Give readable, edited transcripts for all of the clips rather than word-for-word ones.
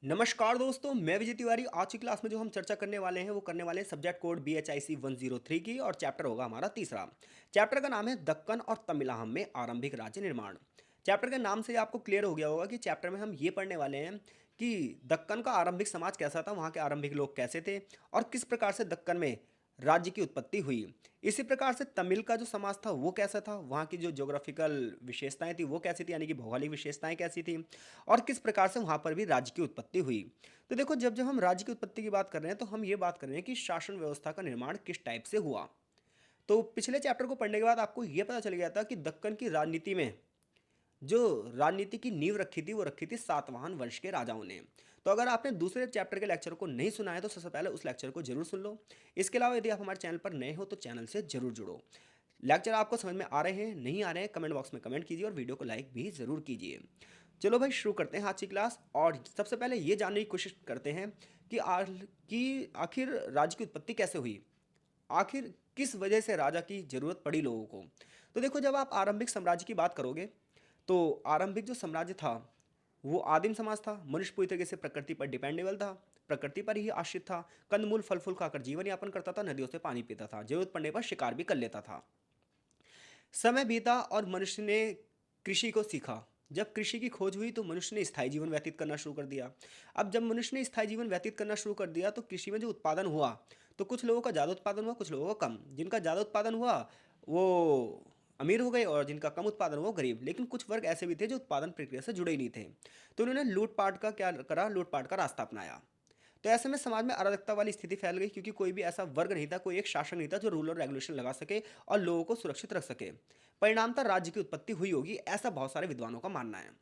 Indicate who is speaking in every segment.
Speaker 1: नमस्कार दोस्तों, मैं विजय तिवारी। आज की क्लास में जो हम चर्चा करने वाले हैं वो करने वाले हैं सब्जेक्ट कोड BHIC 103 की, और चैप्टर होगा हमारा तीसरा। चैप्टर का नाम है दक्कन और तमिलनाम में आरंभिक राज्य निर्माण। चैप्टर के नाम से आपको क्लियर हो गया होगा कि चैप्टर में हम ये पढ़ने वाले हैं कि दक्कन का आरंभिक समाज कैसा था, वहाँ के आरंभिक लोग कैसे थे और किस प्रकार से दक्कन में राज्य की उत्पत्ति हुई। इसी प्रकार से तमिल का जो समाज था वो कैसा था, वहाँ की जो ज्योग्राफिकल विशेषताएं थी वो कैसी थी, यानी कि भौगोलिक विशेषताएं कैसी थी, और किस प्रकार से वहाँ पर भी राज्य की उत्पत्ति हुई। तो देखो, जब जब हम राज्य की उत्पत्ति की बात कर रहे हैं तो हम ये बात कर रहे हैं कि शासन व्यवस्था का निर्माण किस टाइप से हुआ। तो पिछले चैप्टर को पढ़ने के बाद आपको ये पता चल गया था कि दक्कन की राजनीति में जो राजनीति की नींव रखी थी वो रखी थी सातवाहन वंश के राजाओं ने। तो अगर आपने दूसरे चैप्टर के लेक्चर को नहीं सुना है तो सबसे पहले उस लेक्चर को जरूर सुन लो। इसके अलावा यदि आप हमारे चैनल पर नए हो तो चैनल से जरूर जुड़ो। लेक्चर आपको समझ में आ रहे हैं, नहीं आ रहे हैं, कमेंट बॉक्स में कमेंट कीजिए और वीडियो को लाइक भी ज़रूर कीजिए। चलो भाई, शुरू करते हैं आज की क्लास। और सबसे पहले ये जानने की कोशिश करते हैं कि आखिर राज्य की उत्पत्ति कैसे हुई। आखिर किस वजह से राजा की जरूरत पड़ी लोगों को। तो देखो, जब आप आरंभिक साम्राज्य की बात करोगे तो आरंभिक जो साम्राज्य था वो आदिम समाज था। मनुष्य पूरी तरीके से प्रकृति पर डिपेंडेबल था, प्रकृति पर ही आश्रित था। कंदमूल फल फूल खाकर जीवन यापन करता था, नदियों से पानी पीता था, जरूरत पड़ने पर शिकार भी कर लेता था। समय बीता और मनुष्य ने कृषि को सीखा। जब कृषि की खोज हुई तो मनुष्य ने स्थायी जीवन व्यतीत करना शुरू कर दिया। अब जब मनुष्य ने स्थायी जीवन व्यतीत करना शुरू कर दिया तो कृषि में जो उत्पादन हुआ, तो कुछ लोगों का ज़्यादा उत्पादन हुआ, कुछ लोगों का कम। जिनका ज़्यादा उत्पादन हुआ वो अमीर हो गए और जिनका कम उत्पादन हुआ वो गरीब। लेकिन कुछ वर्ग ऐसे भी थे जो उत्पादन प्रक्रिया से जुड़े ही नहीं थे। तो उन्होंने लूटपाट का क्या करा, लूटपाट का रास्ता अपनाया। तो ऐसे में समाज में अराजकता वाली स्थिति फैल गई, क्योंकि कोई भी ऐसा वर्ग नहीं था, कोई एक शासक नहीं था जो रूल और रेगुलेशन लगा सके और लोगों को सुरक्षित रख सके। परिणामतः राज्य की उत्पत्ति हुई होगी, ऐसा बहुत सारे विद्वानों का मानना है।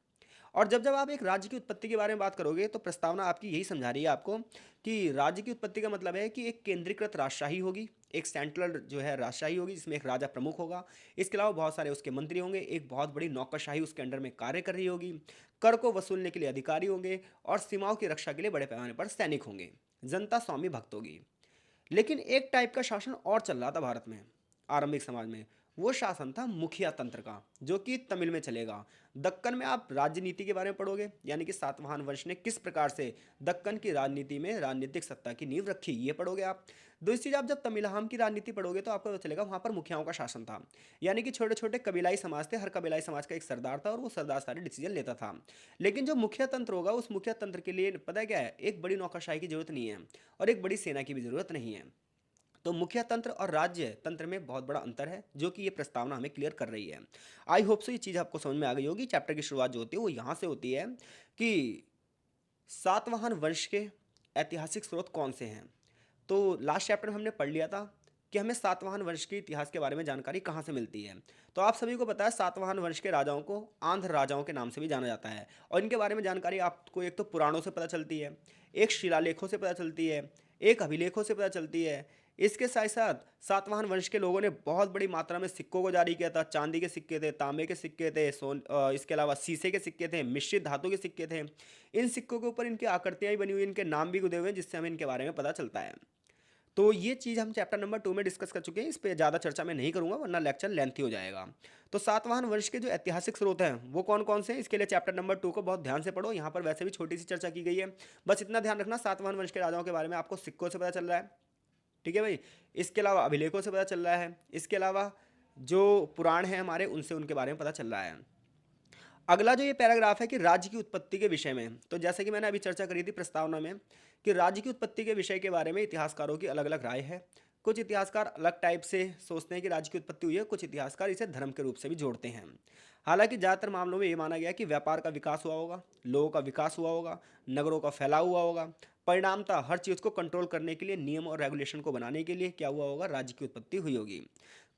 Speaker 1: और जब जब आप एक राज्य की उत्पत्ति के बारे में बात करोगे तो प्रस्तावना आपकी यही समझा रही है आपको कि राज्य की उत्पत्ति का मतलब है कि एक केंद्रीकृत राजशाही होगी, एक सेंट्रल जो है राजशाही होगी जिसमें एक राजा प्रमुख होगा। इसके अलावा बहुत सारे उसके मंत्री होंगे, एक बहुत बड़ी नौकरशाही उसके अंडर में कार्य कर रही होगी। कर को वसूलने के लिए अधिकारी होंगे और सीमाओं की रक्षा के लिए बड़े पैमाने पर सैनिक होंगे। जनता स्वामी भक्त होगी। लेकिन एक टाइप का शासन और चल रहा था भारत में आरंभिक समाज में। वो शासन था मुखिया तंत्र का, जो कि तमिल में चलेगा। दक्कन में आप राजनीति के बारे में पढ़ोगे, यानी कि सातवाहन वंश ने किस प्रकार से दक्कन की राजनीति में राजनीतिक सत्ता की नींव रखी, ये पढ़ोगे आप। दूसरी चीज, आप जब तमिलनाम की राजनीति पढ़ोगे तो आपको पता चलेगा वहां पर मुखियाओं का शासन था। यानी कि छोटे छोटे कबीलाई समाज थे, हर कबीलाई समाज का एक सरदार था और वो सरदार सारे डिसीजन लेता था। लेकिन जो मुखिया तंत्र होगा, उस मुखिया तंत्र के लिए पता है क्या है, एक बड़ी नौकरशाही की जरूरत नहीं है और एक बड़ी सेना की भी जरूरत नहीं है। तो मुखिया तंत्र और राज्य तंत्र में बहुत बड़ा अंतर है, जो कि ये प्रस्तावना हमें क्लियर कर रही है। आई होप सो ये चीज़ आपको समझ में आ गई होगी। चैप्टर की शुरुआत जो होती है वो यहाँ से होती है कि सातवाहन वंश के ऐतिहासिक स्रोत कौन से हैं। तो लास्ट चैप्टर में हमने पढ़ लिया था कि हमें सातवाहन वंश के इतिहास के बारे में जानकारी कहाँ से मिलती है। तो आप सभी को पता है, सातवाहन वंश के राजाओं को आंध्र राजाओं के नाम से भी जाना जाता है। और इनके बारे में जानकारी आपको एक तो पुराणों से पता चलती है, एक शिलालेखों से पता चलती है, एक अभिलेखों से पता चलती है। इसके साथ साथ सातवाहन वंश के लोगों ने बहुत बड़ी मात्रा में सिक्कों को जारी किया था। चांदी के सिक्के थे, तांबे के सिक्के थे, इसके अलावा शीशे के सिक्के थे, मिश्रित धातु के सिक्के थे। इन सिक्कों के ऊपर इनकी आकृतियाँ भी बनी हुई, इनके नाम भी गुदे हुए हैं, जिससे हमें इनके बारे में पता चलता है। तो ये चीज़ हम चैप्टर नंबर 2 में डिस्कस कर चुके हैं, इस पे ज़्यादा चर्चा मैं नहीं करूंगा वरना लेक्चर लेंथी हो जाएगा। तो सातवाहन वर्ष के जो ऐतिहासिक स्रोत हैं वो कौन कौन से हैं, इसके लिए चैप्टर नंबर 2 को बहुत ध्यान से पढ़ो। यहाँ पर वैसे भी छोटी सी चर्चा की गई है। बस इतना ध्यान रखना, सातवाहन वंश के राजाओं के बारे में आपको सिक्कों से पता चल रहा है, ठीक है भाई। इसके अलावा अभिलेखों से पता चल रहा है, इसके अलावा जो पुराण हैं हमारे उनसे उनके बारे में पता चल रहा है। अगला जो ये पैराग्राफ है कि राज्य की उत्पत्ति के विषय में, तो जैसे कि मैंने अभी चर्चा करी थी प्रस्तावना में कि राज्य की उत्पत्ति के विषय के बारे में इतिहासकारों की अलग अलग राय है। कुछ इतिहासकार अलग टाइप से सोचते हैं कि राज्य की उत्पत्ति हुई है, कुछ इतिहासकार इसे धर्म के रूप से भी जोड़ते हैं। हालांकि ज़्यादातर मामलों में ये माना गया कि व्यापार का विकास हुआ होगा, लोगों का विकास हुआ होगा, नगरों का फैलाव हुआ होगा। परिणामतः हर चीज़ को कंट्रोल करने के लिए, नियम और रेगुलेशन को बनाने के लिए क्या हुआ होगा, राज्य की उत्पत्ति हुई होगी।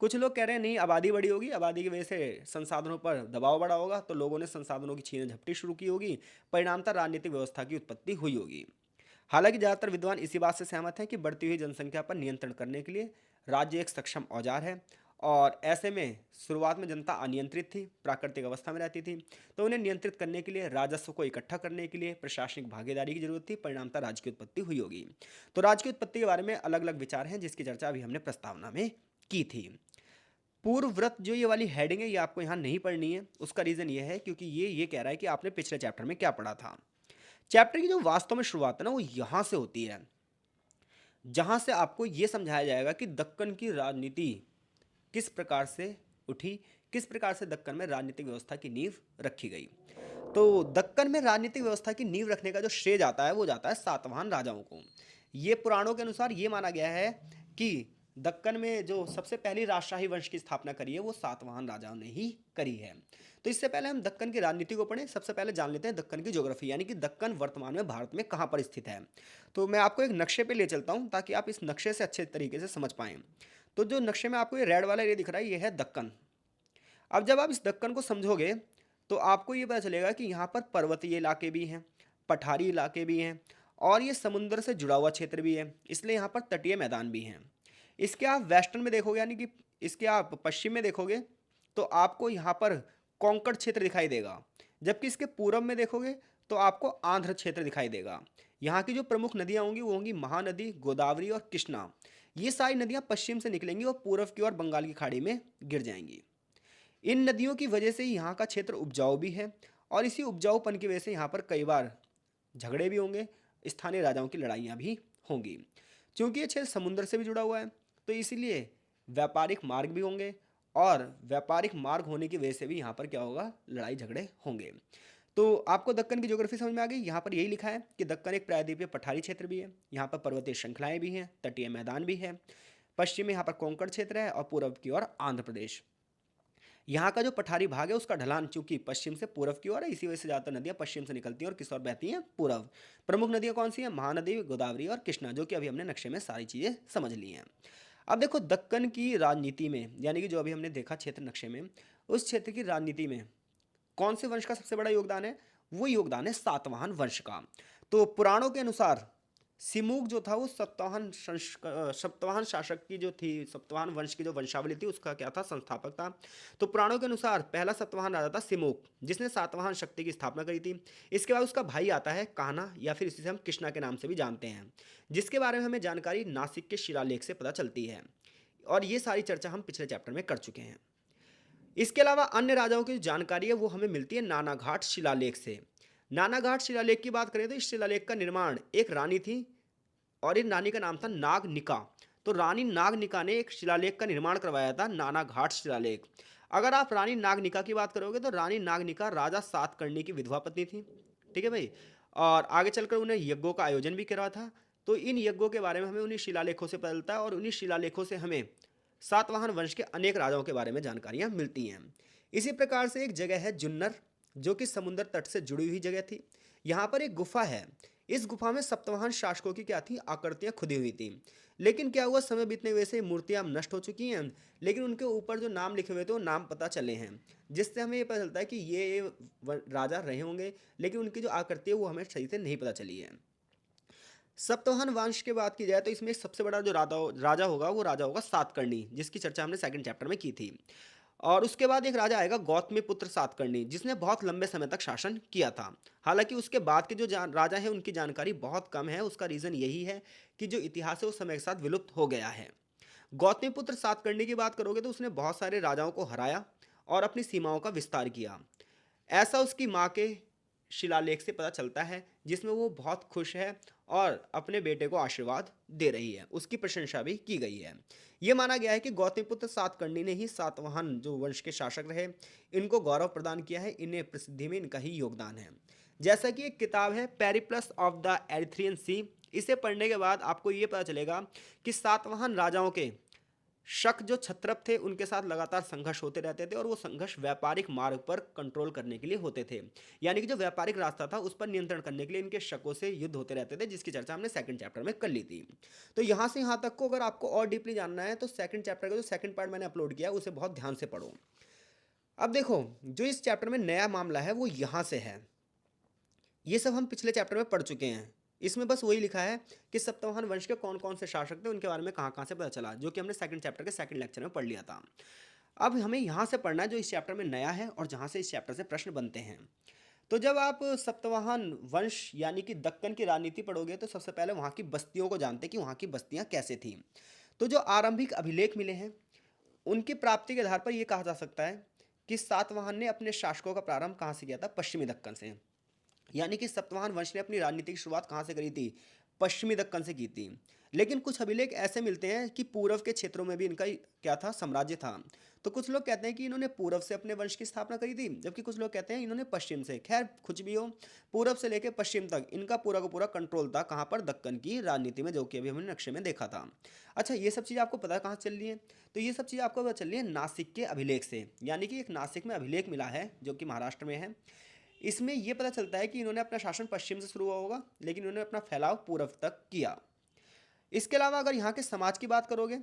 Speaker 1: कुछ लोग कह रहे हैं नहीं, आबादी बड़ी होगी, आबादी की वजह से संसाधनों पर दबाव बढ़ा होगा, तो लोगों ने संसाधनों की छीना झपटी शुरू की होगी। परिणामतः राजनीतिक व्यवस्था की उत्पत्ति हुई होगी। हालांकि ज़्यादातर विद्वान इसी बात से सहमत हैं कि बढ़ती हुई जनसंख्या पर नियंत्रण करने के लिए राज्य एक सक्षम औजार है। और ऐसे में शुरुआत में जनता अनियंत्रित थी, प्राकृतिक अवस्था में रहती थी। तो उन्हें नियंत्रित करने के लिए, राजस्व को इकट्ठा करने के लिए प्रशासनिक भागीदारी की जरूरत थी। परिणामतः राज्य की उत्पत्ति हुई होगी। तो राज्य की उत्पत्ति के बारे में अलग अलग विचार हैं, जिसकी चर्चा अभी हमने प्रस्तावना में की थी। पूर्व व्रत जो ये वाली हेडिंग है ये आपको यहाँ नहीं पढ़नी है। उसका रीज़न ये है क्योंकि ये कह रहा है कि आपने पिछले चैप्टर में क्या पढ़ा था। चैप्टर की जो वास्तव में शुरुआत है ना वो यहाँ से होती है, जहाँ से आपको ये समझाया जाएगा कि दक्कन की राजनीति किस प्रकार से उठी, किस प्रकार से दक्कन में राजनीतिक व्यवस्था की नींव रखी गई। तो दक्कन में राजनीतिक व्यवस्था की नींव रखने का जो श्रेय जाता है वो जाता है सातवाहन राजाओं को। ये पुराणों के अनुसार ये माना गया है कि दक्कन में जो सबसे पहली राजशाही वंश की स्थापना करी है वो सातवाहन राजाओं ने ही करी है। तो इससे पहले हम दक्कन की राजनीति को पढ़ें, सबसे पहले जान लेते हैं दक्कन की ज्योग्राफी, यानी कि दक्कन वर्तमान में भारत में कहाँ पर स्थित है। तो मैं आपको एक नक्शे पे ले चलता हूँ ताकि आप इस नक्शे से अच्छे तरीके से समझ पाएँ। तो जो नक्शे में आपको ये रेड वाला एरिया दिख रहा है ये है दक्कन। अब जब आप इस दक्कन को समझोगे तो आपको ये पता चलेगा कि यहाँ पर पर्वतीय इलाके भी हैं, पठारी इलाके भी हैं और ये समुद्र से जुड़ा हुआ क्षेत्र भी है, इसलिए यहाँ पर तटीय मैदान भी हैं। इसके आप वेस्टर्न में देखोगे, यानी कि इसके आप पश्चिम में देखोगे तो आपको यहाँ पर कोंकण क्षेत्र दिखाई देगा, जबकि इसके पूर्व में देखोगे तो आपको आंध्र क्षेत्र दिखाई देगा। यहाँ की जो प्रमुख नदियाँ होंगी वो होंगी महानदी, गोदावरी और कृष्णा। ये सारी नदियाँ पश्चिम से निकलेंगी और पूर्व की ओर बंगाल की खाड़ी में गिर जाएंगी। इन नदियों की वजह से ही यहाँ का क्षेत्र उपजाऊ भी है और इसी उपजाऊपन की वजह से यहाँ पर कई बार झगड़े भी होंगे, स्थानीय राजाओं की लड़ाइयाँ भी होंगी। क्योंकि ये क्षेत्र समुद्र से भी जुड़ा हुआ है तो इसीलिए व्यापारिक मार्ग भी होंगे और व्यापारिक मार्ग होने की वजह से भी यहाँ पर क्या होगा, लड़ाई झगड़े होंगे। तो आपको दक्कन की ज्योग्राफी समझ में आ गई। यहाँ पर यही लिखा है कि दक्कन एक प्रायद्वीपीय पठारी क्षेत्र भी है, यहाँ पर पर्वतीय श्रृंखलाएं भी हैं, तटीय मैदान भी है। पश्चिम में यहाँ पर कोंकण क्षेत्र है और पूर्व की ओर आंध्र प्रदेश। यहाँ का जो पठारी भाग है उसका ढलान चूंकि पश्चिम से पूर्व की ओर है, इसी वजह से ज़्यादातर नदियाँ पश्चिम से निकलती हैं और किस ओर बहती हैं, पूर्व। प्रमुख नदियाँ कौन सी हैं, महानदी, गोदावरी और कृष्णा, जो कि अभी हमने नक्शे में सारी चीज़ें समझ ली हैं। अब देखो दक्कन की राजनीति में, यानी कि जो अभी हमने देखा क्षेत्र नक्शे में, उस क्षेत्र की राजनीति में कौन से वंश का सबसे बड़ा योगदान है, वो योगदान है सातवाहन वंश का। तो पुराणों के अनुसार सिमूक जो था वो सप्तवाहन शासक की जो थी, सप्तवाहन वंश की जो वंशावली थी उसका क्या था, संस्थापक था। तो पुराणों के अनुसार पहला सप्तवाहन राजा था सिमूक, जिसने सातवाहन शक्ति की स्थापना करी थी। इसके बाद उसका भाई आता है कान्हा, या फिर इसी से हम कृष्णा के नाम से भी जानते हैं, जिसके बारे में हमें जानकारी नासिक के शिलालेख से पता चलती है। और ये सारी चर्चा हम पिछले चैप्टर में कर चुके हैं। इसके अलावा अन्य राजाओं की जो जानकारी है वो हमें मिलती है नानाघाट शिलालेख से। नानाघाट शिलालेख की बात करें तो इस शिलालेख का निर्माण एक रानी थी और इन रानी का नाम था नागनिका। तो रानी नागनिका ने एक शिलालेख का निर्माण करवाया था, नानाघाट शिलालेख। अगर आप रानी नागनिका की बात करोगे तो रानी नागनिका राजा सातकर्णी की विधवा पत्नी थी, ठीक है भाई। और आगे चलकर उन्हें यज्ञों का आयोजन भी करा था। तो इन यज्ञों के बारे में हमें उन्हीं शिलालेखों से पता चलता है और उन्हीं शिलालेखों से हमें सातवाहन वंश के अनेक राजाओं के बारे में जानकारियां मिलती हैं। इसी प्रकार से एक जगह है जुन्नर, जो कि समुद्र तट से जुड़ी हुई जगह थी। यहाँ पर एक गुफा है, इस गुफा में सप्तवाहन शासकों की क्या थी, आकृतियां खुदी हुई थी। लेकिन क्या हुआ, समय बीतने की वजह से मूर्तियां नष्ट हो चुकी हैं, लेकिन उनके ऊपर जो नाम लिखे हुए थे वो नाम पता चले हैं, जिससे हमें ये पता चलता है कि ये राजा रहे होंगे, लेकिन उनकी जो आकृति है वो हमें सही से नहीं पता चली है। सप्तवाहन वंश की बात की जाए तो इसमें सबसे बड़ा जो राजा होगा वो राजा होगा सातकर्णी, जिसकी चर्चा हमने सेकंड चैप्टर में की थी। और उसके बाद एक राजा आएगा गौतमी पुत्र सातकर्णी, जिसने बहुत लंबे समय तक शासन किया था। हालांकि उसके बाद के जो राजा हैं उनकी जानकारी बहुत कम है। उसका रीज़न यही है कि जो इतिहास है वो समय के साथ विलुप्त हो गया है। गौतमी पुत्र सातकर्णी की बात करोगे तो उसने बहुत सारे राजाओं को हराया और अपनी सीमाओं का विस्तार किया। ऐसा उसकी माँ के शिलालेख से पता चलता है, जिसमें वो बहुत खुश है और अपने बेटे को आशीर्वाद दे रही है, उसकी प्रशंसा भी की गई है। ये माना गया है कि गौतमीपुत्र सातकर्णी ने ही सातवाहन जो वंश के शासक रहे इनको गौरव प्रदान किया है, इन्हें प्रसिद्धि में इनका ही योगदान है। जैसा कि एक किताब है पेरिप्लस ऑफ द एरिथ्रियन सी, इसे पढ़ने के बाद आपको ये पता चलेगा कि सातवाहन राजाओं के शक जो छत्रप थे उनके साथ लगातार संघर्ष होते रहते थे और वो संघर्ष व्यापारिक मार्ग पर कंट्रोल करने के लिए होते थे, यानी कि जो व्यापारिक रास्ता था उस पर नियंत्रण करने के लिए इनके शकों से युद्ध होते रहते थे, जिसकी चर्चा हमने सेकंड चैप्टर में कर ली थी। तो यहाँ से यहाँ तक को अगर आपको और डीपली जानना है तो सेकंड चैप्टर का जो सेकंड पार्ट मैंने अपलोड किया उसे बहुत ध्यान से पढ़ो। अब देखो जो इस चैप्टर में नया मामला है वो यहाँ से है, ये सब हम पिछले चैप्टर में पढ़ चुके हैं। इसमें बस वही लिखा है कि सप्तवाहन वंश के कौन कौन से शासक थे, उनके बारे में कहाँ कहाँ से पता चला, जो कि हमने सेकंड चैप्टर के सेकंड लेक्चर में पढ़ लिया था। अब हमें यहाँ से पढ़ना है जो इस चैप्टर में नया है और जहाँ से इस चैप्टर से प्रश्न बनते हैं। तो जब आप सप्तवाहन वंश यानी कि दक्कन की राजनीति पढ़ोगे तो सबसे पहले वहाँ की बस्तियों को जानते कि वहाँ की बस्तियाँ कैसे थीं। तो जो आरंभिक अभिलेख मिले हैं उनकी प्राप्ति के आधार पर यह कहा जा सकता है कि सातवाहन ने अपने शासकों का प्रारंभ कहाँ से किया था, पश्चिमी दक्कन से। यानी कि सातवाहन वंश ने अपनी राजनीति की शुरुआत कहाँ से करी थी? पश्चिमी दक्कन से की थी। लेकिन कुछ अभिलेख ऐसे मिलते हैं कि पूर्व के क्षेत्रों में भी इनका क्या था, साम्राज्य था। तो कुछ लोग कहते हैं कि इन्होंने पूर्व से अपने वंश की स्थापना करी थी, जबकि कुछ लोग कहते हैं इन्होंने पश्चिम से। खैर कुछ भी हो, पूर्व से लेकर पश्चिम तक इनका पूरा का पूरा कंट्रोल था। कहाँ पर? दक्कन की राजनीति में, जो कि अभी हमने नक्शे में देखा था। अच्छा, ये सब चीज़ आपको पता कहाँ चल रही है? तो ये सब चीज़ आपको पता चल रही है नासिक के अभिलेख से। यानी कि एक नासिक में अभिलेख मिला है जो कि महाराष्ट्र में है। इसमें यह पता चलता है कि इन्होंने अपना शासन पश्चिम से शुरू हुआ होगा, लेकिन इन्होंने अपना फैलाव पूर्व तक किया। इसके अलावा अगर यहाँ के समाज की बात करोगे,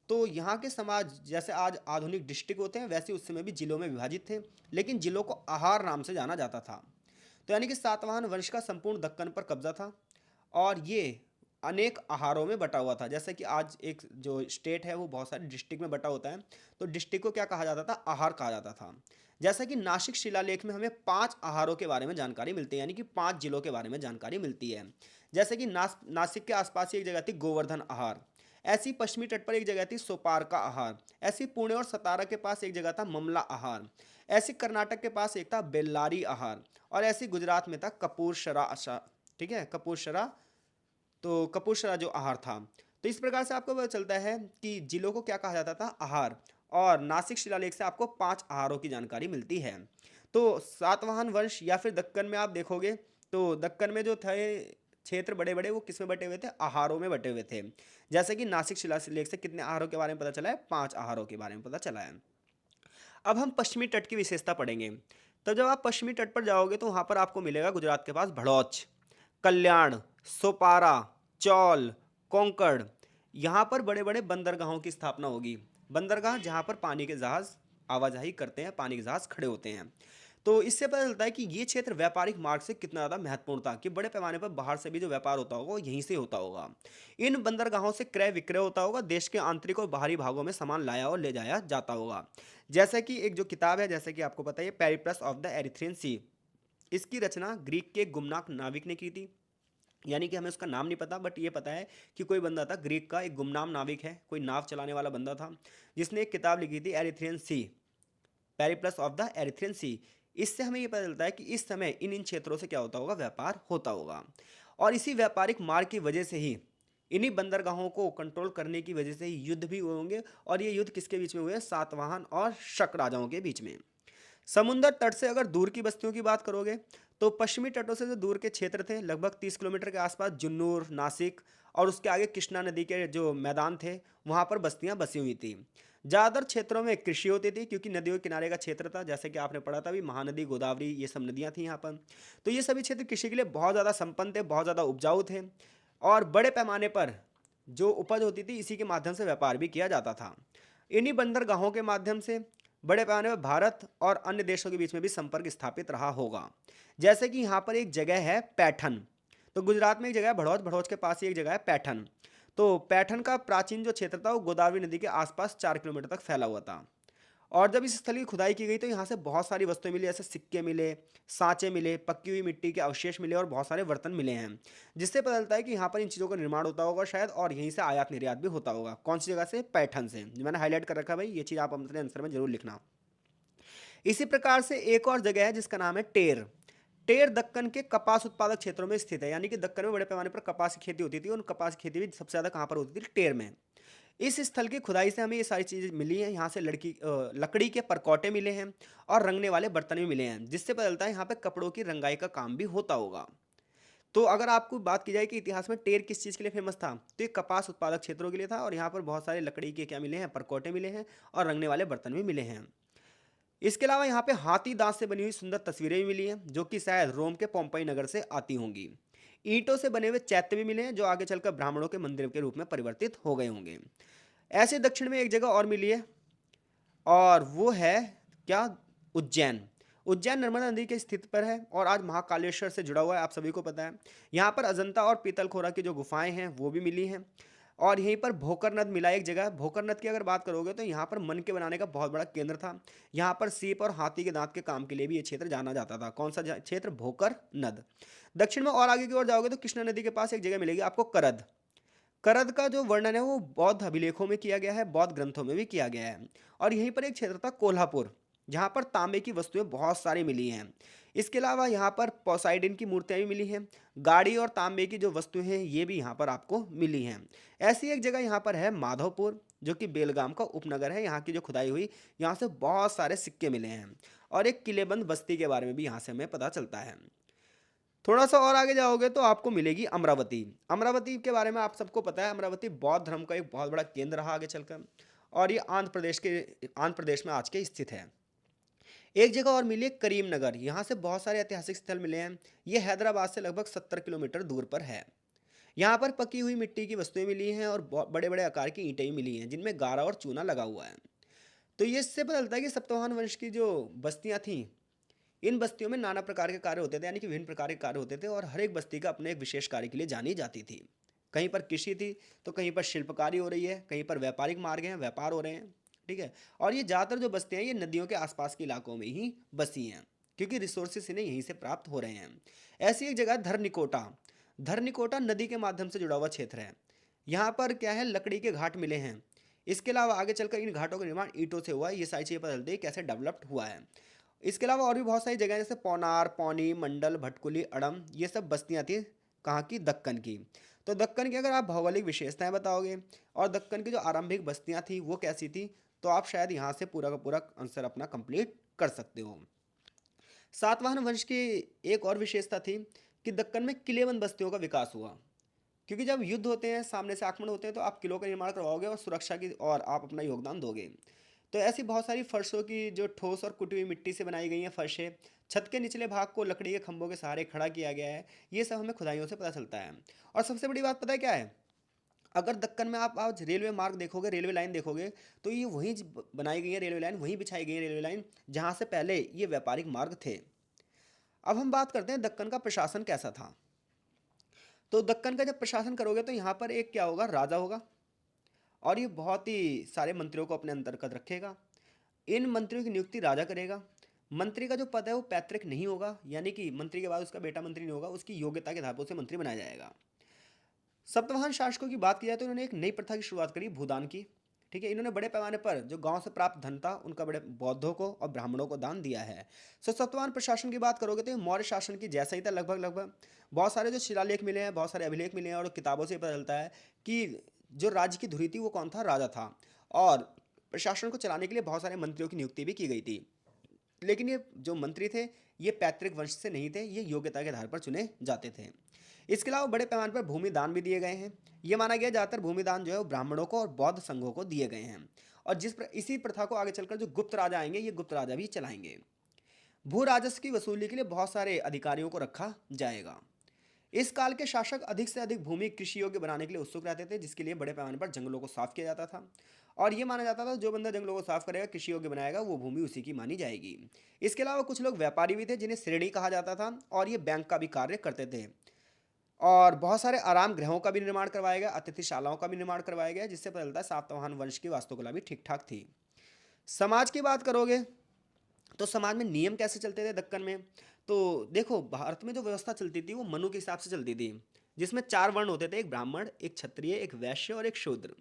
Speaker 1: तो यहाँ के समाज जैसे आज आधुनिक डिस्ट्रिक्ट होते हैं, वैसे उस समय भी जिलों में विभाजित थे, लेकिन जिलों को आहार नाम से जाना जाता था। तो यानी कि सातवाहन वंश का संपूर्ण दक्कन पर कब्जा था, और ये अनेक आहारों में बटा हुआ था। जैसे कि आज एक जो स्टेट है वो बहुत सारे डिस्ट्रिक्ट में बटा होता है, तो डिस्ट्रिक्ट को क्या कहा जाता था? आहार कहा जाता था। जैसा कि नासिक शिलालेख में हमें 5 आहारों के बारे में जानकारी मिलती है, यानी कि 5 जिलों के बारे में जानकारी मिलती है। जैसे कि नासिक के आसपास ही एक जगह थी गोवर्धन आहार, ऐसी पश्चिमी तट पर एक जगह थी सोपार का आहार, ऐसी पुणे और सतारा के पास एक जगह था ममला आहार, ऐसी कर्नाटक के पास एक था बेल्लारी आहार, और ऐसी गुजरात में था कपूर शरा ठीक है, कपूर शरा। तो कपूरशरा जो आहार था। तो इस प्रकार से आपको पता चलता है कि जिलों को क्या कहा जाता था? आहार। और नासिक शिलालेख से आपको 5 आहारों की जानकारी मिलती है। तो सातवाहन वंश या फिर दक्कन में आप देखोगे, तो दक्कन में जो थे क्षेत्र बड़े बड़े, वो किस में बटे हुए थे? आहारों में बटे हुए थे। जैसे कि नासिक शिलालेख से कितने आहारों के बारे में पता चला है? 5 आहारों के बारे में पता चला है। अब हम पश्चिमी तट की विशेषता पढ़ेंगे। तब जब आप पश्चिमी तट पर जाओगे तो वहाँ पर आपको मिलेगा गुजरात के पास भड़ौच, कल्याण, सोपारा, चौल, कोंकण। यहाँ पर बड़े बड़े बंदरगाहों की स्थापना होगी। बंदरगाह जहाँ पर पानी के जहाज़ आवाजाही करते हैं, पानी के जहाज़ खड़े होते हैं। तो इससे पता चलता है कि ये क्षेत्र व्यापारिक मार्ग से कितना ज़्यादा महत्वपूर्ण था, कि बड़े पैमाने पर बाहर से भी जो व्यापार होता होगा वो यहीं से होता होगा। इन बंदरगाहों से क्रय विक्रय होता होगा, देश के आंतरिक और बाहरी भागों में सामान लाया और ले जाया जाता होगा। जैसे कि एक जो किताब है, जैसे कि आपको पता है, पेरिप्लस ऑफ द एरिथ्रियन सी, इसकी रचना ग्रीक के गुमनाक नाविक ने की थी। यानी कि हमें उसका नाम नहीं पता, बट ये पता है कि कोई बंदा था ग्रीक का, एक गुमनाम नाविक है, कोई नाव चलाने वाला बंदा था, जिसने एक किताब लिखी थी Erythraean Sea, Periplus of the Erythraean Sea. इससे हमें ये पता चलता है कि इस समय इन इन क्षेत्रों से क्या होता होगा? व्यापार होता होगा। और इसी व्यापारिक मार्ग की वजह से ही, इन्हीं बंदरगाहों को कंट्रोल करने की वजह से ही युद्ध भी हुए होंगे। और ये युद्ध किसके बीच में हुए हैं? सातवाहन और शक राजाओं के बीच में। समुद्र तट से अगर दूर की बस्तियों की बात करोगे, तो पश्चिमी तटों से जो दूर के क्षेत्र थे, लगभग 30 किलोमीटर के आसपास जुन्नूर, नासिक और उसके आगे कृष्णा नदी के जो मैदान थे, वहाँ पर बस्तियाँ बसी हुई थी। ज़्यादातर क्षेत्रों में कृषि होती थी, क्योंकि नदियों के किनारे का क्षेत्र था। जैसे कि आपने पढ़ा था भी, महानदी, गोदावरी, ये सब नदियाँ थी यहाँ पर। तो ये सभी क्षेत्र कृषि के लिए बहुत ज़्यादा संपन्न थे, बहुत ज़्यादा उपजाऊ थे। और बड़े पैमाने पर जो उपज होती थी, इसी के माध्यम से व्यापार भी किया जाता था। इन्हीं बंदरगाहों के माध्यम से बड़े पैमाने पर भारत और अन्य देशों के बीच में भी संपर्क स्थापित रहा होगा। जैसे कि यहाँ पर एक जगह है पैठन। तो गुजरात में एक जगह है भड़ौच, भड़ौच के पास ही एक जगह है पैठन। तो पैठन का प्राचीन जो क्षेत्र था वो गोदावरी नदी के आसपास 4 किलोमीटर तक फैला हुआ था। और जब इस स्थल की खुदाई की गई तो यहाँ से बहुत सारी वस्तुएं मिली, जैसे सिक्के मिले, सांचे मिले, पक्की हुई मिट्टी के अवशेष मिले और बहुत सारे बर्तन मिले हैं। जिससे पता चलता है कि यहाँ पर इन चीज़ों का निर्माण होता होगा शायद, और यहीं से आयात निर्यात भी होता होगा। कौन सी जगह से? पैठन से। मैंने हाईलाइट कर रखा है भाई, ये चीज़ आप अपने आंसर में जरूर लिखना। इसी प्रकार से एक और जगह है जिसका नाम है टेर। टेर दक्कन के कपास उत्पादक क्षेत्रों में स्थित है। यानी कि दक्कन में बड़े पैमाने पर कपास की खेती होती थी, और कपास की खेती भी सबसे ज़्यादा कहाँ पर होती थी? टेर में। इस स्थल की खुदाई से हमें ये सारी चीज़ें मिली हैं। यहाँ से लकड़ी के परकौटे मिले हैं और रंगने वाले बर्तन भी मिले हैं, जिससे पता चलता है यहाँ पे कपड़ों की रंगाई का काम भी होता होगा। तो अगर आपको बात की जाए कि इतिहास में टेर किस चीज़ के लिए फेमस था, तो ये कपास उत्पादक क्षेत्रों के लिए था। और यहाँ पर बहुत सारे लकड़ी के क्या मिले हैं? परकौटे मिले हैं और रंगने वाले बर्तन भी मिले हैं। इसके अलावा यहाँ पे हाथी दांत से बनी हुई सुंदर तस्वीरें भी मिली हैं, जो कि शायद रोम के पोम्पई नगर से आती होंगी। ईंटों से बने हुए चैत्य भी मिले हैं, जो आगे चलकर ब्राह्मणों के मंदिर के रूप में परिवर्तित हो गए होंगे। ऐसे दक्षिण में एक जगह और मिली है, और वो है क्या? उज्जैन। उज्जैन नर्मदा नदी के स्थित पर है और आज महाकालेश्वर से जुड़ा हुआ है, आप सभी को पता है। यहाँ पर अजंता और पीतलखोरा की जो गुफाएं हैं वो भी मिली हैं। और यहीं पर भोकर नद मिला एक जगह। भोकर नद की अगर बात करोगे तो यहाँ पर मन के बनाने का बहुत बड़ा केंद्र था। यहाँ पर सीप और हाथी के दांत के काम के लिए भी ये क्षेत्र जाना जाता था। कौन सा क्षेत्र? भोकर नद। दक्षिण में और आगे की ओर जाओगे तो कृष्णा नदी के पास एक जगह मिलेगी आपको, करद। करद का जो वर्णन है वो बौद्ध अभिलेखों में किया गया है, बौद्ध ग्रंथों में भी किया गया है। और यहीं पर एक क्षेत्र था कोल्हापुर। जहाँ पर तांबे की वस्तुएं बहुत सारी मिली हैं। इसके अलावा यहाँ पर पोसाइडन की मूर्तियाँ भी मिली हैं। गाड़ी और तांबे की जो वस्तुएं हैं ये भी यहाँ पर आपको मिली हैं। ऐसी एक जगह यहाँ पर है माधवपुर, जो कि बेलगाम का उपनगर है। यहाँ की जो खुदाई हुई, यहाँ से बहुत सारे सिक्के मिले हैं। और एक किलेबंद बस्ती के बारे में भी यहाँ से हमें पता चलता है। थोड़ा सा और आगे जाओगे तो आपको मिलेगी अमरावती। अमरावती के बारे में आप सबको पता है, अमरावती बौद्ध धर्म का एक बहुत बड़ा केंद्र रहा आगे चलकर। और ये आंध्र प्रदेश में आज के स्थित है। एक जगह और मिली है करीमनगर। यहाँ से बहुत सारे ऐतिहासिक स्थल मिले हैं। ये हैदराबाद से लगभग 70 किलोमीटर दूर पर है। यहाँ पर पकी हुई मिट्टी की वस्तुएं मिली हैं और बड़े बड़े आकार की ईंटें भी मिली हैं, जिनमें गारा और चूना लगा हुआ है। तो ये इससे पता चलता है कि सतवाहन वंश की जो बस्तियां थीं, इन बस्तियों में नाना प्रकार के कार्य होते थे, यानी कि विभिन्न प्रकार के कार्य होते थे, और हर एक बस्ती का अपने एक विशेष कार्य के लिए जानी जाती थी। कहीं पर कृषि थी, तो कहीं पर शिल्पकारी हो रही है, कहीं पर व्यापारिक मार्ग हैं, व्यापार हो रहे हैं। ठीक है। और ये ज़्यादातर जो बस्तियाँ हैं ये नदियों के आसपास के इलाकों में ही बसी हैं, क्योंकि रिसोर्सेस इन्हें यहीं से प्राप्त हो रहे हैं। ऐसी एक जगह धरनिकोटा। धरनिकोटा नदी के माध्यम से जुड़ा हुआ क्षेत्र है। यहाँ पर क्या है, लकड़ी के घाट मिले हैं। इसके अलावा आगे चलकर इन घाटों का निर्माण ईंटों से हुआ है। ये सारी चीज़ें पता चलती है कैसे डेवलप्ड हुआ है। इसके अलावा और भी बहुत सारी जगह जैसे पौनार, पौनी, मंडल, भटकुली, अड़म, ये सब बस्तियां थी कहाँ की, दक्कन की। तो दक्कन की अगर आप भौगोलिक विशेषताएं बताओगे और दक्कन की जो आरंभिक बस्तियां थी वो कैसी थी, तो आप शायद यहाँ से पूरा का पूरा आंसर अपना कंप्लीट कर सकते हो। सातवाहन वंश की एक और विशेषता थी कि दक्कन में किलेबंद बस्तियों का विकास हुआ। क्योंकि जब युद्ध होते हैं, सामने से आक्रमण होते हैं, तो आप किलों का निर्माण करवाओगे और सुरक्षा की और आप अपना योगदान दोगे। तो ऐसी बहुत सारी फर्शों की जो ठोस और कुटी हुई मिट्टी से बनाई गई हैं फर्शें, छत के निचले भाग को लकड़ी के खंभों के सहारे खड़ा किया गया है। ये सब हमें खुदाइयों से पता चलता है। और सबसे बड़ी बात पता है क्या है, अगर दक्कन में आप आज रेलवे मार्ग देखोगे, रेलवे लाइन देखोगे, तो ये वहीं बनाई गई है रेलवे लाइन, वहीं बिछाई गई है रेलवे लाइन जहाँ से पहले ये व्यापारिक मार्ग थे। अब हम बात करते हैं दक्कन का प्रशासन कैसा था। तो दक्कन का जब प्रशासन करोगे तो यहाँ पर एक क्या होगा, राजा होगा, और ये बहुत ही सारे मंत्रियों को अपने अंतर्गत रखेगा। इन मंत्रियों की नियुक्ति राजा करेगा। मंत्री का जो पद है वो पैतृक नहीं होगा, यानी कि मंत्री के बाद उसका बेटा मंत्री नहीं होगा, उसकी योग्यता के आधार पर उसे मंत्री बनाया जाएगा। सप्तवाहन शासकों की बात की जाए तो इन्होंने एक नई प्रथा की शुरुआत करी, भूदान की। ठीक है। इन्होंने बड़े पैमाने पर जो गांव से प्राप्त धन था उनका बड़े बौद्धों को और ब्राह्मणों को दान दिया है। सो सतवाहन प्रशासन की बात करोगे तो ये मौर्य शासन की जैसा ही था लगभग लगभग। बहुत सारे जो शिलालेख मिले हैं, बहुत सारे अभिलेख मिले हैं, और किताबों से पता चलता है कि जो राज्य की धुरी थी वो कौन था, राजा था। और प्रशासन को चलाने के लिए बहुत सारे मंत्रियों की नियुक्ति भी की गई थी। लेकिन ये जो मंत्री थे ये पैतृक वंश से नहीं थे, ये योग्यता के आधार पर चुने जाते थे। इसके अलावा बड़े पैमाने पर भूमि दान भी दिए गए हैं। ये माना गया ज़्यादातर भूमि दान जो है वो ब्राह्मणों को और बौद्ध संघों को दिए गए हैं। और इसी प्रथा को आगे चलकर जो गुप्त राजा आएंगे ये गुप्त राजा भी चलाएंगे। भू राजस्व की वसूली के लिए बहुत सारे अधिकारियों को रखा जाएगा। इस काल के शासक अधिक से अधिक भूमि कृषि योग्य बनाने के लिए उत्सुक रहते थे, जिसके लिए बड़े पैमाने पर जंगलों को साफ किया जाता था। और ये माना जाता था जो बंदा जंगलों को साफ करेगा, कृषि योग्य बनाएगा, वो भूमि उसी की मानी जाएगी। इसके अलावा कुछ लोग व्यापारी भी थे जिन्हें श्रेणी कहा जाता था, और ये बैंक का भी कार्य करते थे। और बहुत सारे आराम गृहों का भी निर्माण करवाया गया, अतिथिशालाओं का भी निर्माण करवाया गया, जिससे पता चलता है सातवाहन वंश की वास्तुकला भी ठीक ठाक थी। समाज की बात करोगे तो समाज में नियम कैसे चलते थे दक्कन में। तो देखो, भारत में जो व्यवस्था चलती थी वो मनु के हिसाब से चलती थी, जिसमें 4 वर्ण होते थे, एक ब्राह्मण, एक क्षत्रिय, एक वैश्य और एक शूद्र।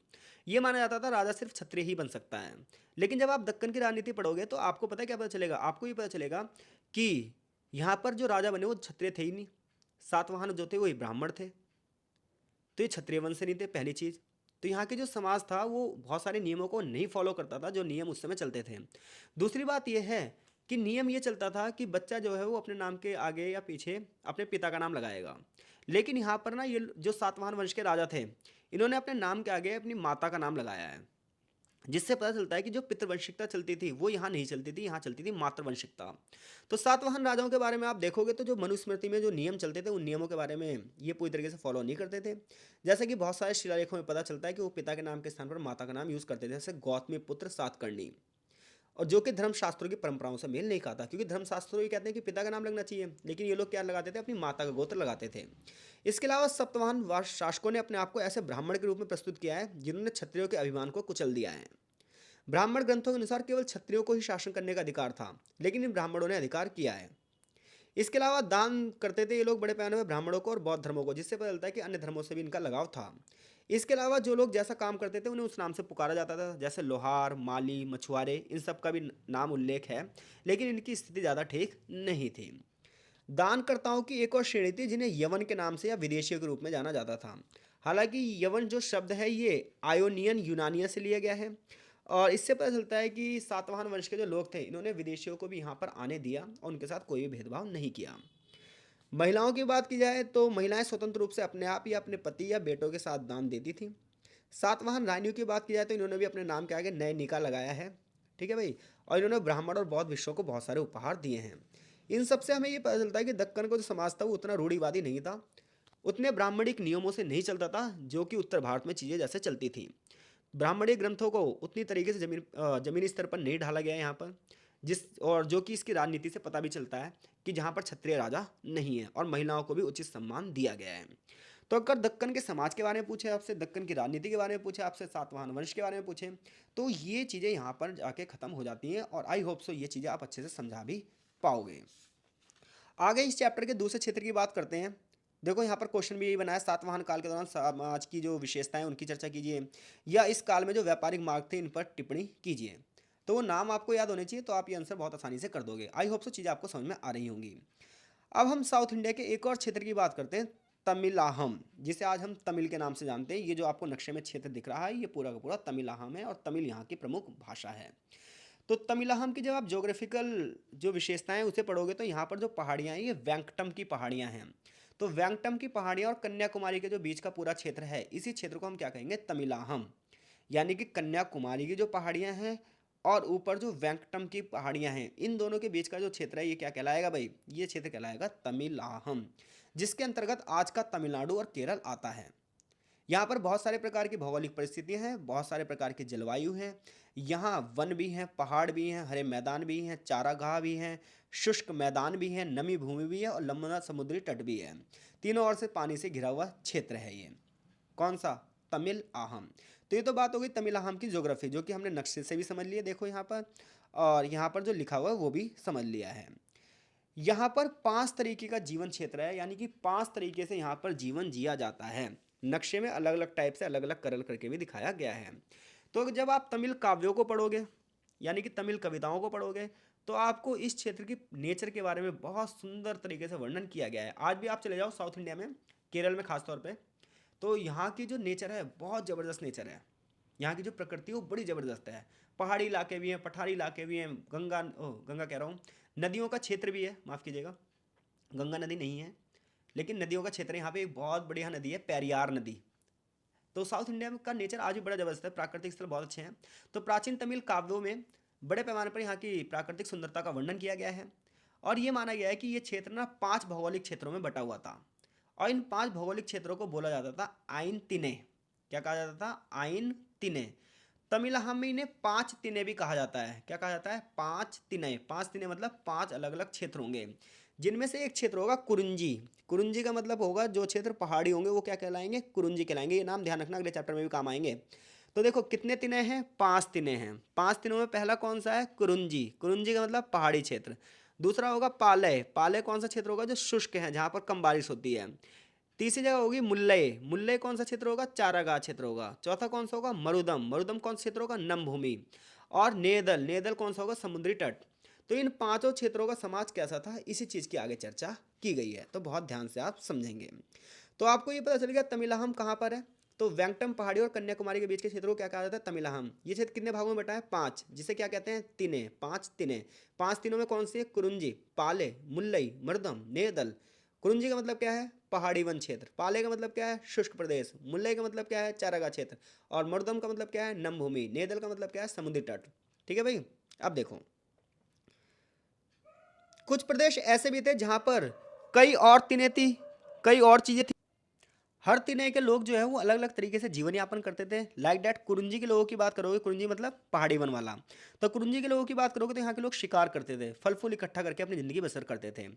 Speaker 1: ये माना जाता था राजा सिर्फ क्षत्रिय ही बन सकता है। लेकिन जब आप दक्कन की राजनीति पढ़ोगे तो आपको पता है क्या पता चलेगा, आपको ये पता चलेगा कि यहाँ पर जो राजा बने वो क्षत्रिय थे ही नहीं। सातवाहन जो थे वही ब्राह्मण थे, तो ये क्षत्रिय वंश से नहीं थे, पहली चीज़। तो यहाँ के जो समाज था वो बहुत सारे नियमों को नहीं फॉलो करता था जो नियम उस समय चलते थे। दूसरी बात यह है कि नियम ये चलता था कि बच्चा जो है वो अपने नाम के आगे या पीछे अपने पिता का नाम लगाएगा। लेकिन यहाँ पर ना ये जो सातवाहन वंश के राजा थे, इन्होंने अपने नाम के आगे अपनी माता का नाम लगाया है, जिससे पता चलता है कि जो पितृवंशिकता चलती थी वो यहाँ नहीं चलती थी, यहाँ चलती थी मातृवंशिकता। तो सातवाहन राजाओं के बारे में आप देखोगे तो जो मनुस्मृति में जो नियम चलते थे उन नियमों के बारे में ये पूरी तरीके से फॉलो नहीं करते थे। जैसे कि बहुत सारे शिलालेखों में पता चलता है कि वो पिता के नाम के स्थान पर माता का नाम यूज़ करते थे, जैसे गौतमी पुत्र सातकर्णी। और जो कि धर्मशास्त्रों की परंपराओं से मेल नहीं खाता, क्योंकि धर्मशास्त्रों ये कहते हैं कि पिता का नाम लगना चाहिए, लेकिन ये लोग क्या लगाते थे, अपनी माता का गोत्र लगाते थे। इसके अलावा सप्तवाहन शासकों ने अपने आप को ऐसे ब्राह्मण के रूप में प्रस्तुत किया है जिन्होंने क्षत्रियों के अभिमान को कुचल दिया है। ब्राह्मण ग्रंथों के अनुसार केवल क्षत्रियों को ही शासन करने का अधिकार था, लेकिन इन ब्राह्मणों ने अधिकार किया है। इसके अलावा दान करते थे ये लोग बड़े पैमाने में ब्राह्मणों को और बौद्ध धर्मों को, जिससे पता चलता है कि अन्य धर्मों से भी इनका लगाव था। इसके अलावा जो लोग जैसा काम करते थे उन्हें उस नाम से पुकारा जाता था, जैसे लोहार, माली, मछुआरे, इन सब का भी नाम उल्लेख है, लेकिन इनकी स्थिति ज़्यादा ठीक नहीं थी। दानकर्ताओं की एक और श्रेणी थी जिन्हें यवन के नाम से या विदेशियों के रूप में जाना जाता था। हालांकि यवन जो शब्द है ये आयोनियन यूनानिया से लिया गया है, और इससे पता चलता है कि सातवाहन वंश के जो लोग थे इन्होंने विदेशियों को भी यहाँ पर आने दिया और उनके साथ कोई भी भेदभाव नहीं किया। महिलाओं की बात की जाए तो महिलाएं स्वतंत्र रूप से अपने आप या अपने पति या बेटों के साथ दान देती थी। सातवाहन रानियों की बात की जाए तो इन्होंने भी अपने नाम के आगे नए निका लगाया है। ठीक है भाई। और इन्होंने ब्राह्मण और बौद्ध विश्वों को बहुत सारे उपहार दिए हैं। इन सब से हमें ये पता चलता है कि दक्कन का जो समाज था वो उतना रूढ़िवादी नहीं था, उतने ब्राह्मणिक नियमों से नहीं चलता था जो कि उत्तर भारत में चीज़ें जैसे चलती थी। ब्राह्मणीय ग्रंथों को उतनी तरीके से जमीनी स्तर पर नहीं ढाला गया है यहाँ पर, जिस और जो कि इसकी राजनीति से पता भी चलता है कि जहाँ पर क्षत्रिय राजा नहीं है और महिलाओं को भी उचित सम्मान दिया गया है। तो अगर दक्कन के समाज के बारे में पूछे आपसे, दक्कन की राजनीति के बारे में पूछे आपसे, सातवाहन वंश के बारे में पूछे, तो ये चीज़ें यहाँ पर जाके ख़त्म हो जाती हैं और आई होप सो ये चीज़ें आप अच्छे से समझा भी पाओगे। आगे इस चैप्टर के दूसरे क्षेत्र की बात करते हैं। देखो यहाँ पर क्वेश्चन भी यही बनाया, सातवाहन काल के दौरान समाज की जो विशेषताएं उनकी चर्चा कीजिए, या इस काल में जो व्यापारिक मार्ग थे इन पर टिप्पणी कीजिए। तो वो नाम आपको याद होने चाहिए, तो आप ये आंसर बहुत आसानी से कर दोगे। आई होप सो चीज़ें आपको समझ में आ रही होंगी। अब हम साउथ इंडिया के एक और क्षेत्र की बात करते हैं, तमिलाहम, जिसे आज हम तमिल के नाम से जानते हैं। ये जो आपको नक्शे में क्षेत्र दिख रहा है ये पूरा का पूरा तमिलाहम है और तमिल यहाँ की प्रमुख भाषा है। तो तमिलाहम की जब आप ज्योग्राफिकल जो विशेषताएं हैं उसे पढ़ोगे तो यहाँ पर जो पहाड़ियाँ हैं ये वेंकटम की पहाड़ियाँ हैं। तो वेंकटम की पहाड़ियाँ और कन्याकुमारी के जो बीच का पूरा क्षेत्र है इसी क्षेत्र को हम क्या कहेंगे, तमिलाहम। यानी कि कन्याकुमारी की जो पहाड़ियाँ हैं और ऊपर जो वेंकटम की पहाड़ियाँ हैं, इन दोनों के बीच का जो क्षेत्र है ये क्या कहलाएगा भाई, ये क्षेत्र कहलाएगा तमिलाहम, जिसके अंतर्गत आज का तमिलनाडु और केरल आता है। यहाँ पर बहुत सारे प्रकार की भौगोलिक परिस्थितियाँ हैं, बहुत सारे प्रकार की जलवायु हैं। यहाँ वन भी हैं, पहाड़ भी हैं, हरे मैदान भी हैं, चारागाह भी हैं, शुष्क मैदान भी हैं, नमी भूमि भी है और लंबा समुद्री तट भी है। तीनों ओर से पानी से घिरा हुआ क्षेत्र है ये। कौन सा, तमिल आहम। तो ये तो बात हो गई तमिल आहम की ज्योग्राफी, जो कि हमने नक्शे से भी समझ लिया देखो यहाँ पर, और यहाँ पर जो लिखा हुआ है वो भी समझ लिया है। यहाँ पर 5 तरीके का जीवन क्षेत्र है, यानी कि 5 तरीके से यहाँ पर जीवन जिया जाता है। नक्शे में अलग अलग टाइप से अलग अलग करल करके भी दिखाया गया है। तो जब आप तमिल काव्यों को पढ़ोगे, यानी कि तमिल कविताओं को पढ़ोगे, तो आपको इस क्षेत्र की नेचर के बारे में बहुत सुंदर तरीके से वर्णन किया गया है। आज भी आप चले जाओ साउथ इंडिया में, केरल में खासतौर पे, तो यहाँ की जो नेचर है बहुत ज़बरदस्त नेचर है। यहाँ की जो प्रकृति है वो बड़ी ज़बरदस्त है। पहाड़ी इलाके भी हैं, पठारी इलाके भी हैं, गंगा कह रहा हूँ, नदियों का क्षेत्र भी है, माफ़ कीजिएगा, गंगा नदी नहीं है लेकिन नदियों का क्षेत्र है। यहाँ पे एक बहुत बढ़िया नदी है, पेरियार नदी। तो साउथ इंडिया का नेचर आज भी बड़ा जबरदस्त है, प्राकृतिक स्थल बहुत अच्छे हैं। तो प्राचीन तमिल काव्यों में बड़े पैमाने पर यहाँ की प्राकृतिक सुंदरता का वर्णन किया गया है, और ये माना गया है कि ये क्षेत्र ना 5 भौगोलिक क्षेत्रों में बटा हुआ था, और इन 5 भौगोलिक क्षेत्रों को बोला जाता था आइन तिने। क्या कहा जाता था, आइन तिने। तमिलहम में इन्हें 5 तिने भी कहा जाता है। क्या कहा जाता है, 5 तिने। 5 तिने मतलब 5 अलग अलग क्षेत्र होंगे, जिनमें से एक क्षेत्र होगा कुरुंजी। कुरुंजी का मतलब होगा जो क्षेत्र पहाड़ी होंगे वो क्या कहलाएंगे, कुरुंजी कहलाएंगे। ये नाम ध्यान रखना, अगले चैप्टर में भी काम आएंगे। तो देखो कितने तिने हैं, 5 तिने हैं। 5 तिनों में पहला कौन सा है, कुरुंजी। कुरुंजी का मतलब पहाड़ी क्षेत्र। दूसरा होगा पालय। पालय कौन सा क्षेत्र होगा, जो शुष्क है, जहाँ पर कम बारिश होती है। तीसरी जगह होगी मुल्लय। मुल्लय कौन सा क्षेत्र होगा, चारागाह क्षेत्र होगा। चौथा कौन सा होगा, मरुदम। मरुदम कौन सा क्षेत्र होगा, नम भूमि। और नेदल। नेदल कौन सा होगा, समुद्री तट। तो इन 5 क्षेत्रों का समाज कैसा था, इसी चीज़ की आगे चर्चा की गई है, तो बहुत ध्यान से आप समझेंगे। तो आपको ये पता चल गया तमिलहम कहाँ पर है। तो वेंकटम पहाड़ी और कन्याकुमारी के बीच के क्षेत्र को क्या कहा जाता है, तमिलहम। ये क्षेत्र कितने भागों में बटा है, 5, जिसे क्या कहते हैं, तिने। 5 तिने। 5 तिनों में कौन सी है, कुरुंजी, पाले, मुल्लई, मर्दम, नेदल। कुरुंजी का मतलब क्या है, पहाड़ी वन क्षेत्र। पाले का मतलब क्या है, शुष्क प्रदेश। मुल्लई का मतलब क्या है, चारागाह क्षेत्र। और मर्दम का मतलब क्या है, नम भूमि। नेदल का मतलब क्या है, समुद्री तट। ठीक है भाई। अब देखो कुछ प्रदेश ऐसे भी थे जहां पर कई और तिने थी, कई और चीजें थी। हर तिने के लोग जो है वो अलग अलग तरीके से जीवन यापन करते थे। लाइक डैट कुरुंजी के लोगों की बात करोगे, कुरुंजी मतलब पहाड़ी वन वाला, तो कुरुंजी के लोगों की बात करोगे तो यहाँ के लोग शिकार करते थे, फल फूल इकट्ठा करके अपनी ज़िंदगी बसर करते थे।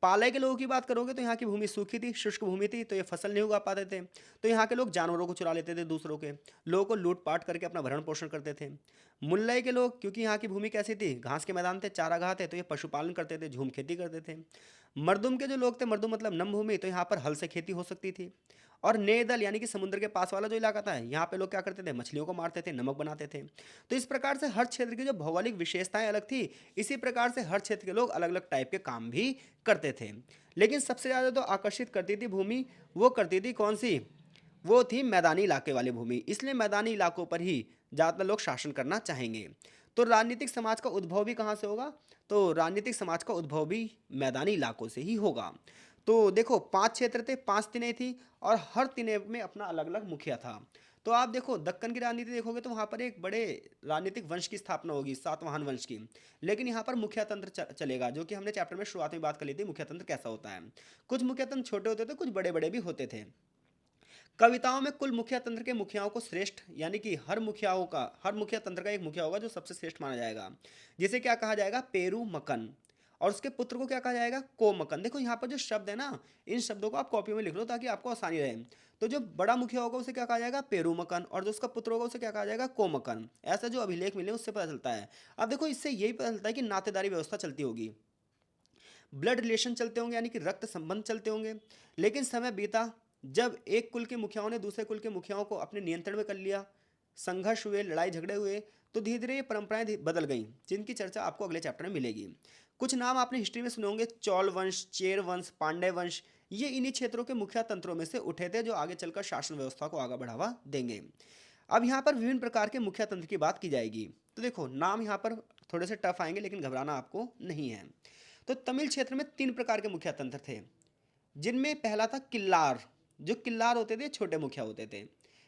Speaker 1: पालय के लोगों की बात करोगे तो यहाँ की भूमि सूखी थी, शुष्क भूमि थी, तो ये फसल नहीं उगा पाते थे, तो यहाँ के लोग जानवरों को चुरा लेते थे, दूसरों के लोगों को लूट पाट करके अपना भरण पोषण करते थे। मुल्लई के लोग, क्योंकि यहाँ की भूमि कैसी थी, घास के मैदान थे, चारागाह थे, तो ये पशुपालन करते थे, झूम खेती करते थे। मर्दुम के जो लोग थे, मर्दुम मतलब नम भूमि, तो यहाँ पर हल से खेती हो सकती थी। और नेदल यानी कि समुद्र के पास वाला जो इलाका था, यहाँ पे लोग क्या करते थे, मछलियों को मारते थे, नमक बनाते थे। तो इस प्रकार से हर क्षेत्र की जो भौगोलिक विशेषताएं अलग थी, इसी प्रकार से हर क्षेत्र के लोग अलग अलग टाइप के काम भी करते थे। लेकिन सबसे ज़्यादा जो आकर्षित करती थी भूमि, वो करती थी कौन सी, वो थी मैदानी इलाके वाली भूमि। इसलिए मैदानी इलाकों पर ही ज़्यादातर लोग शासन करना चाहेंगे। तो राजनीतिक समाज का उद्भव भी कहाँ से होगा, तो राजनीतिक समाज का उद्भव भी मैदानी इलाकों से ही होगा। तो देखो 5 क्षेत्र थे, 5 तिनें थी, और हर तिने में अपना अलग अलग मुखिया था। तो आप देखो दक्कन की राजनीति देखोगे तो वहाँ पर एक बड़े राजनीतिक वंश की स्थापना होगी, सातवाहन वंश की। लेकिन यहाँ पर मुखिया तंत्र चलेगा, जो कि हमने चैप्टर में शुरुआत में बात कर ली थी, मुखिया तंत्र कैसा होता है। कुछ मुखिया तंत्र छोटे होते थे, कुछ बड़े बड़े भी होते थे। कविताओं में कुल मुखिया तंत्र के मुखियाओं को श्रेष्ठ, यानी कि हर मुखिया तंत्र का एक मुखिया होगा जो सबसे श्रेष्ठ माना जाएगा, जिसे क्या कहा जाएगा, पेरू मकन। और उसके पुत्र को क्या कहा जाएगा, कोमकन। देखो यहाँ पर जो शब्द है ना, इन शब्दों को आप कॉपी में लिख लो ताकि आपको आसानी रहे। तो जो बड़ा मुखिया होगा उसे क्या कहा जाएगा, पेरूमकन, और जो उसका पुत्र होगा उसे क्या कहा जाएगा, कोमकन। ऐसा जो अभिलेख मिले उससे पता चलता है। अब देखो इससे यही पता चलता है कि नातेदारी व्यवस्था चलती होगी, ब्लड रिलेशन चलते होंगे, यानी कि रक्त संबंध चलते होंगे। लेकिन समय बीता, जब एक कुल के मुखियाओं ने दूसरे कुल के मुखियाओं को अपने नियंत्रण में कर लिया, संघर्ष हुए, लड़ाई झगड़े हुए, तो धीरे धीरे ये परंपराएं बदल गईं, जिनकी चर्चा आपको अगले चैप्टर में मिलेगी। कुछ नाम आपने हिस्ट्री में सुने होंगे, चौल वंश, चेर वंश, पांड्य वंश। ये इन्हीं क्षेत्रों के मुखिया तंत्रों में से उठे थे, जो आगे चलकर शासन व्यवस्था को आगे बढ़ावा देंगे। अब यहाँ पर विभिन्न प्रकार के मुखिया तंत्र की बात की जाएगी। तो देखो नाम यहाँ पर थोड़े से टफ आएंगे, लेकिन घबराना आपको नहीं है। तो तमिल क्षेत्र में 3 प्रकार के मुखिया तंत्र थे, जिनमें पहला था किल्लार। जो किल्लार होते थे छोटे मुखिया होते थे।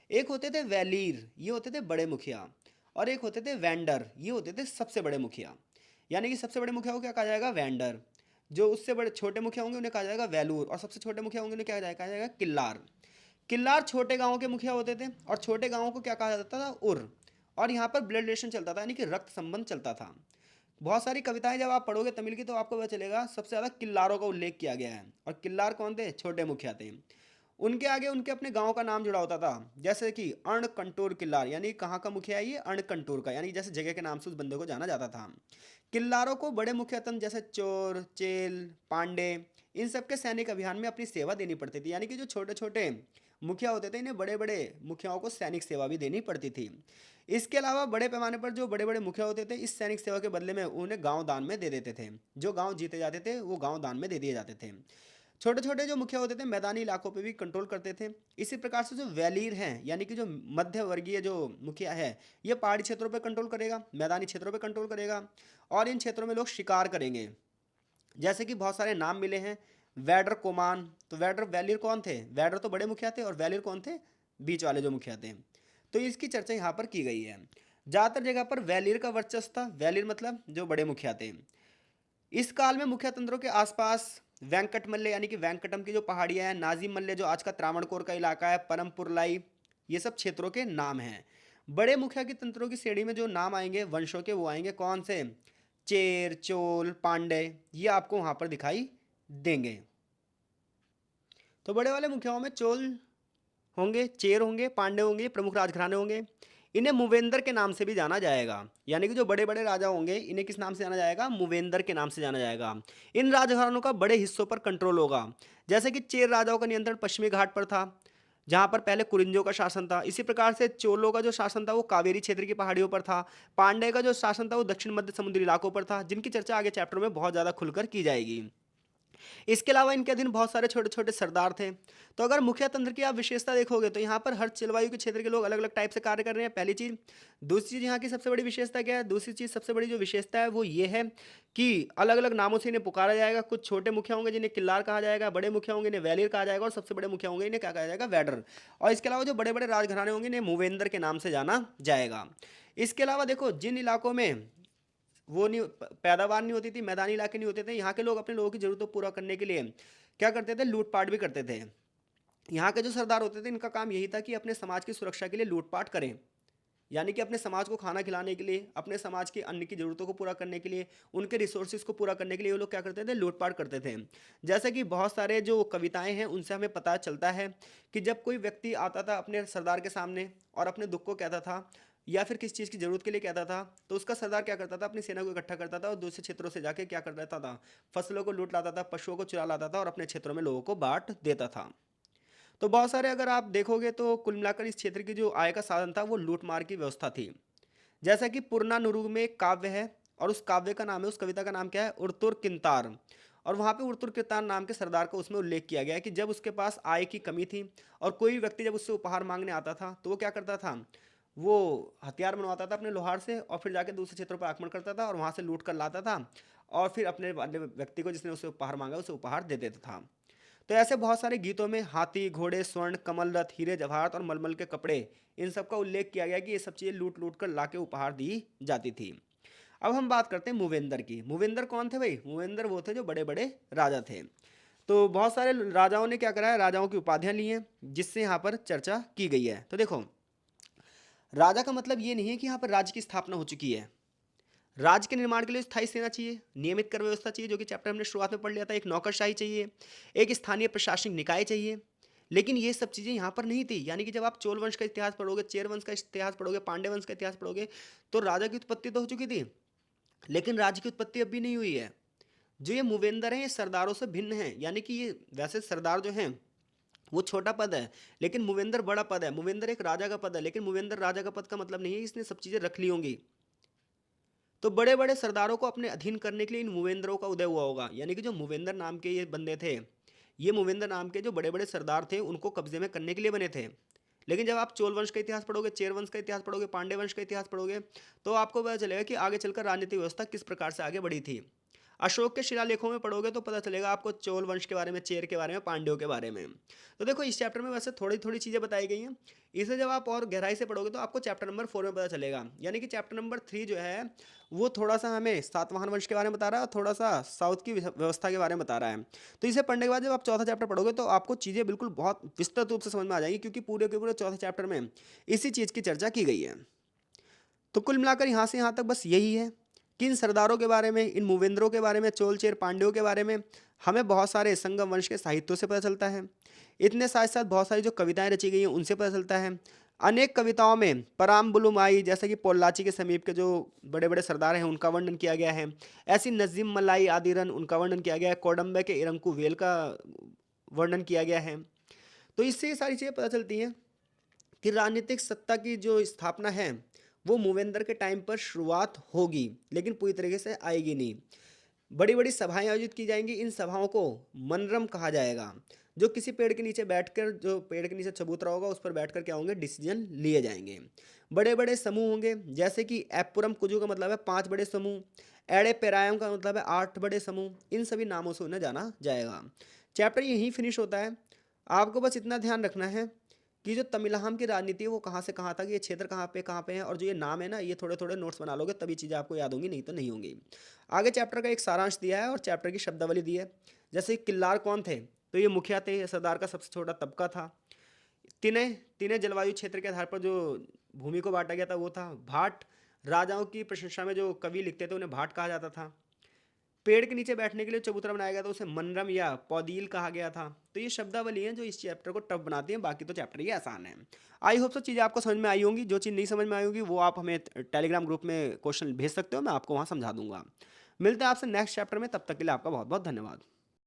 Speaker 1: एक होते थे वैलीर, ये होते थे बड़े मुखिया। और एक होते थे वैंडर, ये होते थे सबसे बड़े मुखिया। यानी कि सबसे बड़े मुखिया को क्या कहा जाएगा, वैंडर। जो उससे बड़े छोटे मुखिया होंगे उन्हें कहा जाएगा वैलूर, और सबसे छोटे मुखिया होंगे उन्हें क्या कहा जाएगा, किल्लार। किल्लार छोटे गांवों के मुखिया होते थे, और छोटे गांवों को क्या कहा जाता था, उर। और यहाँ पर ब्लड रिलेशन चलता था, यानी कि रक्त संबंध चलता था। बहुत सारी कविताएं जब आप पढ़ोगे तमिल की तो आपको पता चलेगा सबसे ज़्यादा किल्लारों का उल्लेख किया गया है। और किल्लार कौन थे, छोटे मुखिया थे। उनके आगे उनके अपने गांव का नाम जुड़ा होता था, जैसे कि अणकंटोर किल्लार, यानी कहाँ का मुखिया है ये, अणकंटोर का, यानी जैसे जगह के नाम से उस बंदे को जाना जाता था। किल्लारों को बड़े मुखियातन जैसे चोर, चेल, पांडे, इन सब के सैनिक अभियान में अपनी सेवा देनी पड़ती थी। यानी कि जो छोटे छोटे मुखिया होते थे, इन्हें बड़े बड़े मुखियाओं को सैनिक सेवा भी देनी पड़ती थी। इसके अलावा बड़े पैमाने पर जो बड़े बड़े मुखिया होते थे, इस सैनिक सेवा के बदले में उन्हें गांव दान में दे देते थे। जो गांव जीते जाते थे वो गांव दान में दे दिए जाते थे। छोटे छोटे जो मुखिया होते थे मैदानी इलाकों पे भी कंट्रोल करते थे। इसी प्रकार से जो वैलीर हैं, यानी कि जो मध्य वर्गीय जो मुखिया है, ये पहाड़ी क्षेत्रों पे कंट्रोल करेगा, मैदानी क्षेत्रों पे कंट्रोल करेगा। और इन क्षेत्रों में लोग शिकार करेंगे। जैसे कि बहुत सारे नाम मिले हैं, वैडर कोमान। तो वैडर वैलिर कौन थे, वैडर तो बड़े मुखिया थे, और वैलिर कौन थे, बीच वाले जो मुखिया थे। तो इसकी चर्चा यहाँ पर की गई है। ज़्यादातर जगह पर वैलिर का वर्चस्व था, वैलिर मतलब जो बड़े मुखिया थे। इस काल में मुखिया तंत्रों के आसपास वेंकट मल्ले, यानी कि वेंकटम की जो पहाड़ियाँ हैं, नाजिम मल्ले जो आज का त्रावणकोर का इलाका है, परमपुरलाई, ये सब क्षेत्रों के नाम हैं। बड़े मुखिया की तंत्रों की श्रेणी में जो नाम आएंगे वंशों के, वो आएंगे कौन से, चेर, चोल, पांडे, ये आपको वहाँ पर दिखाई देंगे। तो बड़े वाले मुखियाओं में चोल होंगे, चेर होंगे, पांडे होंगे, प्रमुख राजघराने होंगे। इन्हें मूवेंदर के नाम से भी जाना जाएगा। यानी कि जो बड़े बड़े राजा होंगे इन्हें किस नाम से जाना जाएगा, मूवेंदर के नाम से जाना जाएगा। इन राजघरानों का बड़े हिस्सों पर कंट्रोल होगा। जैसे कि चेर राजाओं का नियंत्रण पश्चिमी घाट पर था, जहां पर पहले कुरिंजों का शासन था। इसी प्रकार से चोलों का जो शासन था वो कावेरी क्षेत्र की पहाड़ियों पर था। पांडे का जो शासन था वो दक्षिण मध्य समुद्री इलाकों पर था, जिनकी चर्चा आगे चैप्टर में बहुत ज़्यादा खुलकर की जाएगी। इसके अलावा इनके अधीन बहुत सारे छोटे छोटे सरदार थे। तो अगर मुखिया तंत्र की आप विशेषता देखोगे तो यहाँ पर हर जलवायु के क्षेत्र के लोग अलग अलग टाइप से कार्य कर रहे हैं, पहली चीज़। दूसरी चीज़ यहाँ की सबसे बड़ी विशेषता क्या है, दूसरी चीज़ सबसे बड़ी जो विशेषता है वो ये है कि अलग अलग नामों से इन्हें पुकारा जाएगा। कुछ छोटे मुखिया होंगे जिन्हें किल्लार कहा जाएगा, बड़े मुखिया होंगे इन्हें वैलिर कहा जाएगा, और सबसे बड़े मुखिया होंगे इन्हें क्या कहा जाएगा, वैडर। और इसके अलावा जो बड़े बड़े राजघराने होंगे इन्हें मूवेंदर के नाम से जाना जाएगा। इसके अलावा देखो जिन इलाकों में वो नहीं पैदावार नहीं होती थी, मैदानी इलाके नहीं होते थे, यहाँ के लोग अपने लोगों की ज़रूरतों को पूरा करने के लिए क्या करते थे, लूटपाट भी करते थे। यहाँ के जो सरदार होते थे इनका काम यही था कि अपने समाज की सुरक्षा के लिए लूटपाट करें। यानी कि अपने समाज को खाना खिलाने के लिए, अपने समाज के अन्न की ज़रूरतों को पूरा करने के लिए, उनके रिसोर्सेज को पूरा करने के लिए वो लोग क्या करते थे, लूटपाट करते थे। जैसे कि बहुत सारे जो कविताएं हैं उनसे हमें पता चलता है कि जब कोई व्यक्ति आता था अपने सरदार के सामने और अपने दुख को कहता था, या फिर किस चीज़ की ज़रूरत के लिए कहता था, तो उसका सरदार क्या करता था, अपनी सेना को इकट्ठा करता था और दूसरे क्षेत्रों से जाके क्या कर देता था, फसलों को लूट लाता था, पशुओं को चुरा लाता था और अपने क्षेत्रों में लोगों को बांट देता था। तो बहुत सारे अगर आप देखोगे तो कुल मिलाकर इस क्षेत्र की जो आय का साधन था वो लूट मार की व्यवस्था थी। जैसा कि पुरनानुरू में एक काव्य है और उस काव्य का नाम है, उस कविता का नाम क्या है, उर्तुर किंतार। और वहाँ पे उर्तुर किंतार नाम के सरदार का उसमें उल्लेख किया गया है कि जब उसके पास आय की कमी थी और कोई भी व्यक्ति जब उससे उपहार मांगने आता था तो वो क्या करता था, वो हथियार बनवाता था अपने लोहार से और फिर जाके दूसरे क्षेत्रों पर आक्रमण करता था और वहाँ से लूट कर लाता था और फिर अपने वाले व्यक्ति को जिसने उसे उपहार मांगा उसे उपहार दे देता था। तो ऐसे बहुत सारे गीतों में हाथी, घोड़े, स्वर्ण, कमल, रथ, हीरे जवाहरात और मलमल के कपड़े, इन सब का उल्लेख किया गया कि ये सब चीज़ें लूट लूट कर लाके उपहार दी जाती थी। अब हम बात करते हैं मूवेंदर की। मूवेंदर कौन थे भाई? मूवेंदर वो थे जो बड़े बड़े राजा थे। तो बहुत सारे राजाओं ने क्या करा है, राजाओं की उपाधियां ली हैं जिससे यहाँ पर चर्चा की गई है। तो देखो, राजा का मतलब ये नहीं है कि यहाँ पर राज्य की स्थापना हो चुकी है। राज्य के निर्माण के लिए स्थायी सेना चाहिए, नियमित कर व्यवस्था चाहिए जो कि चैप्टर हमने शुरुआत में पढ़ लिया था, एक नौकरशाही चाहिए, एक स्थानीय प्रशासनिक निकाय चाहिए। लेकिन ये सब चीज़ें यहाँ पर नहीं थी। यानी कि जब आप चोल वंश का इतिहास पढ़ोगे, चेर वंश का इतिहास पढ़ोगे, पांड्य वंश का इतिहास पढ़ोगे, तो राजा की उत्पत्ति तो हो चुकी थी, लेकिन राज्य की उत्पत्ति अभी नहीं हुई है। जो ये मूवेंदर हैं ये सरदारों से भिन्न हैं। यानी कि ये वैसे सरदार जो हैं वो छोटा पद है, लेकिन मूवेंदर बड़ा पद है। मूवेंदर एक राजा का पद है, लेकिन मूवेंदर राजा का पद का मतलब नहीं है कि इसने सब चीज़ें रख ली होंगी। तो बड़े बड़े सरदारों को अपने अधीन करने के लिए इन मूवेंद्रों का उदय हुआ होगा। यानी कि जो मूवेंद्र नाम के ये बंदे थे, ये मूवेंद्र नाम के जो बड़े बड़े सरदार थे उनको कब्जे में करने के लिए बने थे। लेकिन जब आप चोल वंश का इतिहास पढ़ोगे, चेर वंश का इतिहास पढ़ोगे, पांड्य वंश का इतिहास पढ़ोगे, तो आपको पता चलेगा कि आगे चलकर राजनीतिक व्यवस्था किस प्रकार से आगे बढ़ी थी। अशोक के शिलालेखों में पढ़ोगे तो पता चलेगा आपको चोल वंश के बारे में, चेर के बारे में, पांड्यों के बारे में। तो देखो इस चैप्टर में वैसे थोड़ी थोड़ी चीज़ें बताई गई हैं। इसे जब आप और गहराई से पढ़ोगे तो आपको चैप्टर नंबर 4 में पता चलेगा। यानी कि चैप्टर नंबर 3 जो है वो थोड़ा सा हमें सातवाहन वंश के बारे में बता रहा है और थोड़ा सा साउथ की व्यवस्था के बारे में बता रहा है। तो इसे पढ़ने के बाद जब आप चौथा चैप्टर पढ़ोगे तो आपको चीज़ें बिल्कुल बहुत विस्तृत रूप से समझ में आ जाएंगी, क्योंकि पूरे के पूरे चौथे चैप्टर में इसी चीज़ की चर्चा की गई है। तो कुल मिलाकर यहाँ से यहाँ तक बस यही है कि इन सरदारों के बारे में, इन मूवेंद्रों के बारे में, चोल चेर पांड्यों के बारे में हमें बहुत सारे संगम वंश के साहित्यों से पता चलता है। इतने साथ साथ बहुत सारी जो कविताएं रची गई हैं उनसे पता चलता है। अनेक कविताओं में पराम्बुलुमाई जैसे कि पोल्लाची के समीप के जो बड़े बड़े सरदार हैं उनका वर्णन किया गया है। ऐसी नजीम मलाई आदिरन उनका वर्णन किया गया है। कोडम्बे के इरंकु वेल का वर्णन किया गया है। तो इससे ये सारी चीज़ें पता चलती हैं कि राजनीतिक सत्ता की जो स्थापना है वो मूवेंद्र के टाइम पर शुरुआत होगी, लेकिन पूरी तरीके से आएगी नहीं। बड़ी बड़ी सभाएं आयोजित की जाएंगी। इन सभाओं को मनरम कहा जाएगा। जो किसी पेड़ के नीचे बैठकर, जो पेड़ के नीचे चबूतरा होगा उस पर बैठकर क्या होंगे, डिसीजन लिए जाएंगे। बड़े बड़े समूह होंगे, जैसे कि एपुरम कुजू का मतलब है 5 बड़े समूह, एड़े पेरायम का मतलब है 8 बड़े समूह। इन सभी नामों से उन्हें जाना जाएगा। चैप्टर यहीं फिनिश होता है। आपको बस इतना ध्यान रखना है कि जो तमिलहम की राजनीति है वो कहाँ से कहाँ तक, ये क्षेत्र कहाँ पे है, और जो ये नाम है ना, ये थोड़े थोड़े नोट्स बना लोगे तभी चीज़ें आपको याद होंगी, नहीं तो नहीं होंगी। आगे चैप्टर का एक सारांश दिया है और चैप्टर की शब्दावली दी है। जैसे किल्लार कौन थे, तो ये मुखिया थे, ये सरदार का सबसे छोटा तबका था। तिने तिने जलवायु क्षेत्र के आधार पर जो भूमि को बांटा गया था वो था। भाट, राजाओं की प्रशंसा में जो कवि लिखते थे उन्हें भाट कहा जाता था। पेड़ के नीचे बैठने के लिए चबूतरा बनाया गया था, उसे मनरम या पौदील कहा गया था। तो ये शब्दावली हैं जो इस चैप्टर को टफ बनाती हैं, बाकी तो चैप्टर ये आसान है। आई होप सो चीज़ें आपको समझ में आई होंगी। जो चीज़ नहीं समझ में आई होगी वो आप हमें टेलीग्राम ग्रुप में क्वेश्चन भेज सकते हो, मैं आपको वहाँ समझा दूंगा। मिलते हैं आपसे नेक्स्ट चैप्टर में, तब तक के लिए आपका बहुत बहुत धन्यवाद।